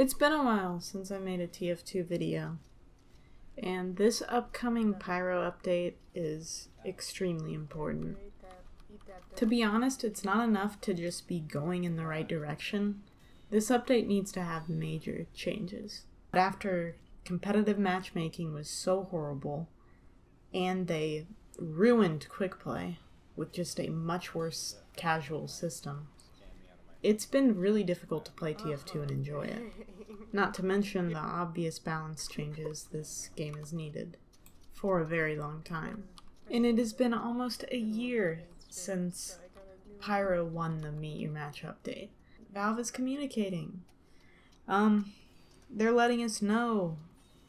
It's been a while since I made a TF2 video, and this upcoming Pyro update is extremely important. To be honest, it's not enough to just be going in the right direction. This update needs to have major changes. But after competitive matchmaking was so horrible, and they ruined quick play with just a much worse casual system, it's been really difficult to play TF2 and enjoy it. Not to mention the obvious balance changes this game has needed for a very long time. And it has been almost a year since Pyro won the Meet Your Match update. Valve is communicating. They're letting us know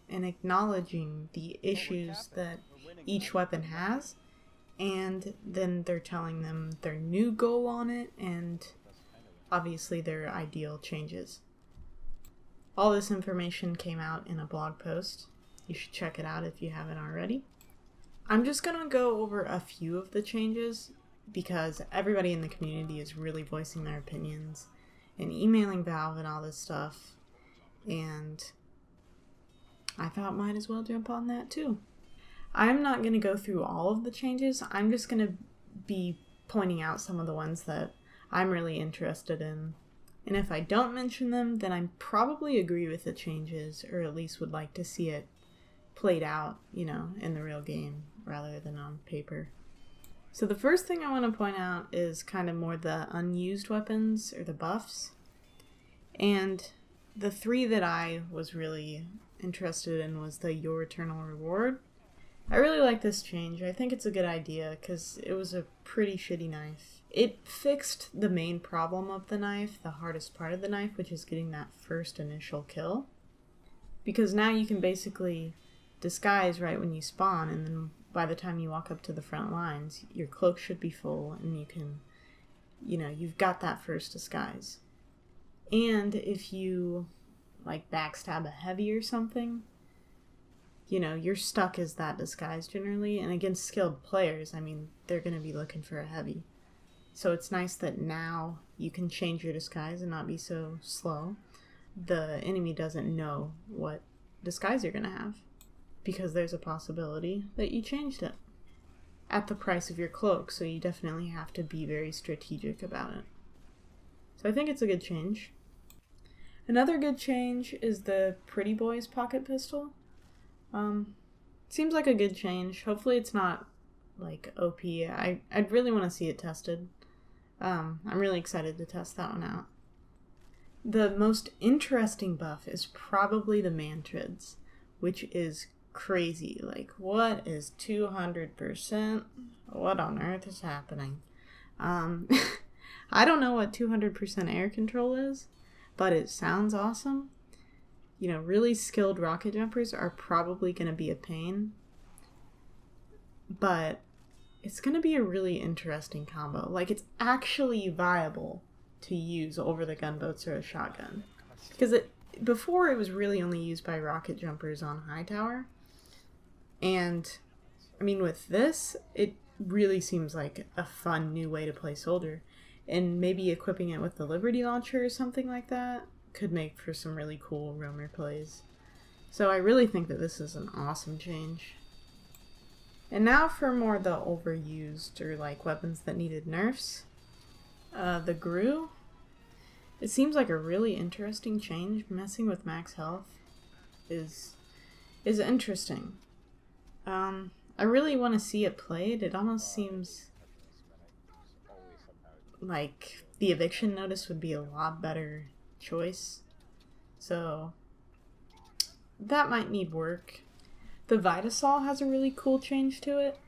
and acknowledging the issues that each weapon has, and then they're telling them their new goal on it and obviously their ideal changes. All this information came out in a blog post. You should check it out if you haven't already. I'm just gonna go over a few of the changes because everybody in the community is really voicing their opinions and emailing Valve and all this stuff, and I thought might as well jump on that too. I'm not gonna go through all of the changes. I'm just gonna be pointing out some of the ones that I'm really interested in. And if I don't mention them, then I probably agree with the changes, or at least would like to see it played out, in the real game rather than on paper. So the first thing I want to point out is kind of more the unused weapons, or the buffs. And the three that I was really interested in was the Your Eternal Reward. I really like this change. I think it's a good idea because it was a pretty shitty knife. It fixed the main problem of the knife, the hardest part of the knife, which is getting that first initial kill. Because now you can basically disguise right when you spawn, and then by the time you walk up to the front lines, your cloak should be full, and you can, you've got that first disguise. And if you, backstab a heavy or something, you're stuck as that disguise generally, and against skilled players, they're going to be looking for a heavy. So it's nice that now you can change your disguise and not be so slow. The enemy doesn't know what disguise you're going to have, because there's a possibility that you changed it at the price of your cloak, so you definitely have to be very strategic about it. So I think it's a good change. Another good change is the Pretty Boys pocket pistol. Seems like a good change. Hopefully it's not OP. I'd really want to see it tested. I'm really excited to test that one out. The most interesting buff is probably the Mantrids, which is crazy. What is 200%? What on earth is happening? I don't know what 200% air control is, but it sounds awesome. Really skilled rocket jumpers are probably going to be a pain, but it's going to be a really interesting combo. It's actually viable to use over the gunboats or a shotgun. Because before it was really only used by rocket jumpers on Hightower. And, with this, it really seems like a fun new way to play Soldier. And maybe equipping it with the Liberty Launcher or something like that could make for some really cool roamer plays. So I really think that this is an awesome change. And now for more the overused, or weapons that needed nerfs. The Gru. It seems like a really interesting change. Messing with max health is interesting. I really want to see it played. It almost seems like the eviction notice would be a lot better choice. So that might need work. The Vitasol has a really cool change to it.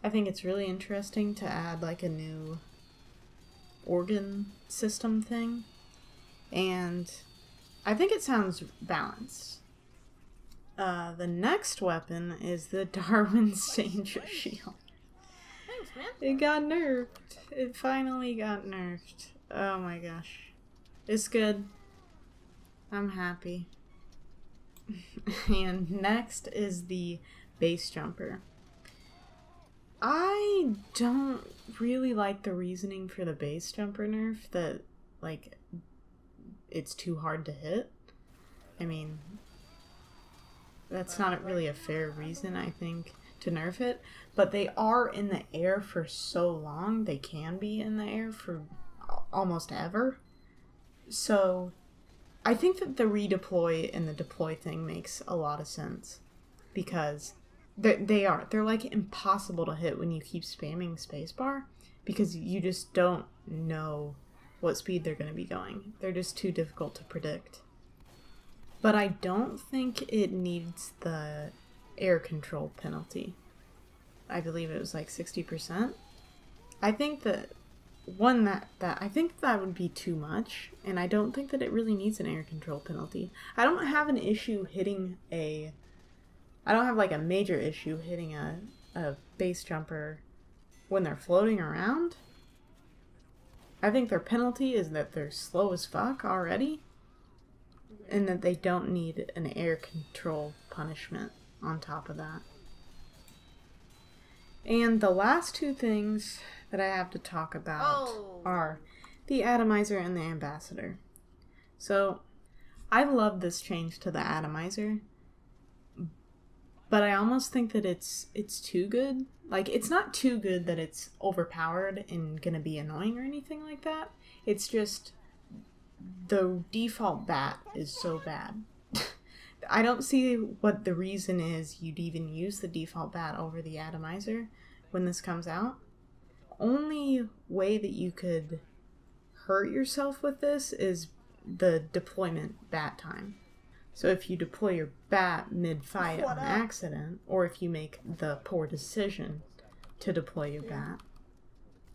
I think it's really interesting to add a new organ system thing. And I think it sounds balanced. The next weapon is the Darwin's Danger Shield. Thanks, man. It got nerfed. It finally got nerfed. Oh my gosh. It's good. I'm happy. And next is the base jumper. I don't really like the reasoning for the base jumper nerf that, it's too hard to hit. I mean, that's not really a fair reason, I think, to nerf it. But they are in the air for so long. They can be in the air for almost ever. So I think that the redeploy and the deploy thing makes a lot of sense. Because they're like impossible to hit when you keep spamming spacebar. Because you just don't know what speed they're going to be going. They're just too difficult to predict. But I don't think it needs the air control penalty. I believe it was like 60%. I think that I think that would be too much, and I don't think that it really needs an air control penalty. I don't have an issue hitting I don't have like a major issue hitting a base jumper when they're floating around. I think their penalty is that they're slow as fuck already, and that they don't need an air control punishment on top of that. And the last two things that I have to talk about are the Atomizer and the Ambassador. So, I love this change to the Atomizer, but I almost think that it's too good. Like, it's not too good that it's overpowered and gonna be annoying or anything like that. It's just the default bat is so bad. I don't see what the reason is you'd even use the default bat over the Atomizer when this comes out. Only way that you could hurt yourself with this is the deployment bat time. So if you deploy your bat mid-fight on accident, or if you make the poor decision to deploy your bat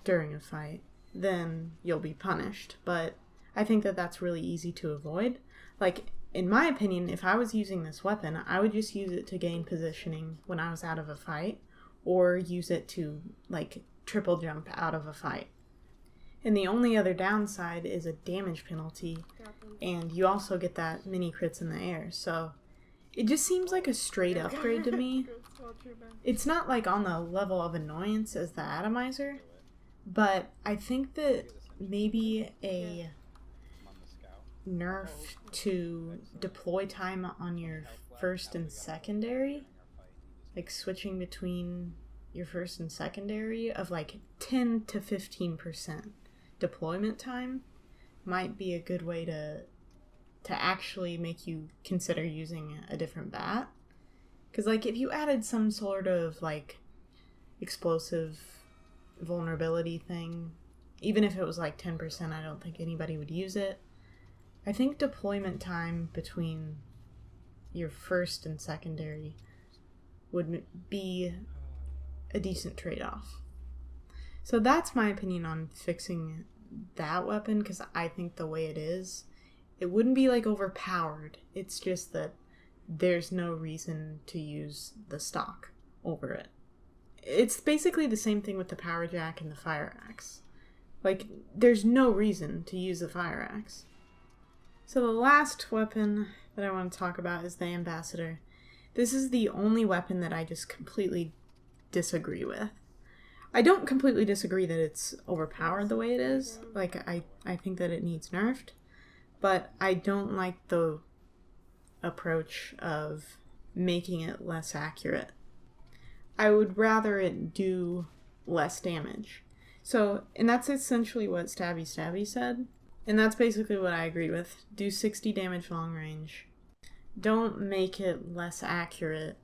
during a fight, then you'll be punished. But I think that that's really easy to avoid. Like, in my opinion, if I was using this weapon, I would just use it to gain positioning when I was out of a fight, or use it to, like, triple jump out of a fight. And the only other downside is a damage penalty, and you also get that mini crits in the air. So it just seems like a straight upgrade to me. It's not like on the level of annoyance as the Atomizer, but I think that maybe a nerf to deploy time on your first and secondary, like switching between your first and secondary of like 10 to 15% deployment time might be a good way to actually make you consider using a different bat. Because like if you added some sort of like explosive vulnerability thing, even if it was like 10%, I don't think anybody would use it. I think deployment time between your first and secondary would be a decent trade-off. So that's my opinion on fixing that weapon, because I think the way it is, it wouldn't be like overpowered. It's just that there's no reason to use the stock over it. It's basically the same thing with the power jack and the fire axe. Like, there's no reason to use the fire axe. So the last weapon that I want to talk about is the Ambassador. This is the only weapon that I just completely disagree with. I don't completely disagree that it's overpowered the way it is. Like, I think that it needs nerfed. But I don't like the approach of making it less accurate. I would rather it do less damage. So, and that's essentially what Stabby Stabby said. And that's basically what I agree with. Do 60 damage long range. Don't make it less accurate.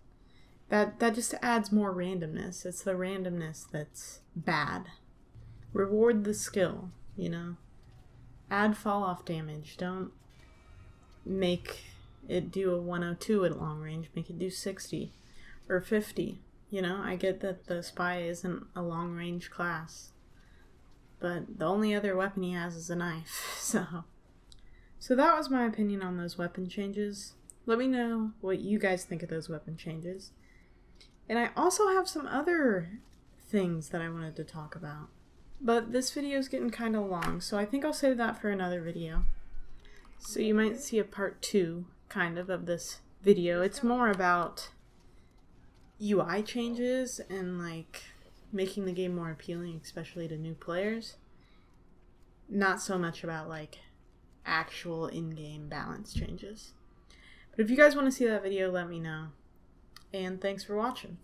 That just adds more randomness. It's the randomness that's bad. Reward the skill, you know? Add fall off damage. Don't make it do a 102 at long range. Make it do 60 or 50. You know, I get that the spy isn't a long range class, but the only other weapon he has is a knife. So that was my opinion on those weapon changes. Let me know what you guys think of those weapon changes. And I also have some other things that I wanted to talk about. But this video is getting kind of long, so I think I'll save that for another video. So you might see a part 2, kind of this video. It's more about UI changes and like making the game more appealing, especially to new players. Not so much about like actual in-game balance changes. But if you guys want to see that video, let me know. And thanks for watching.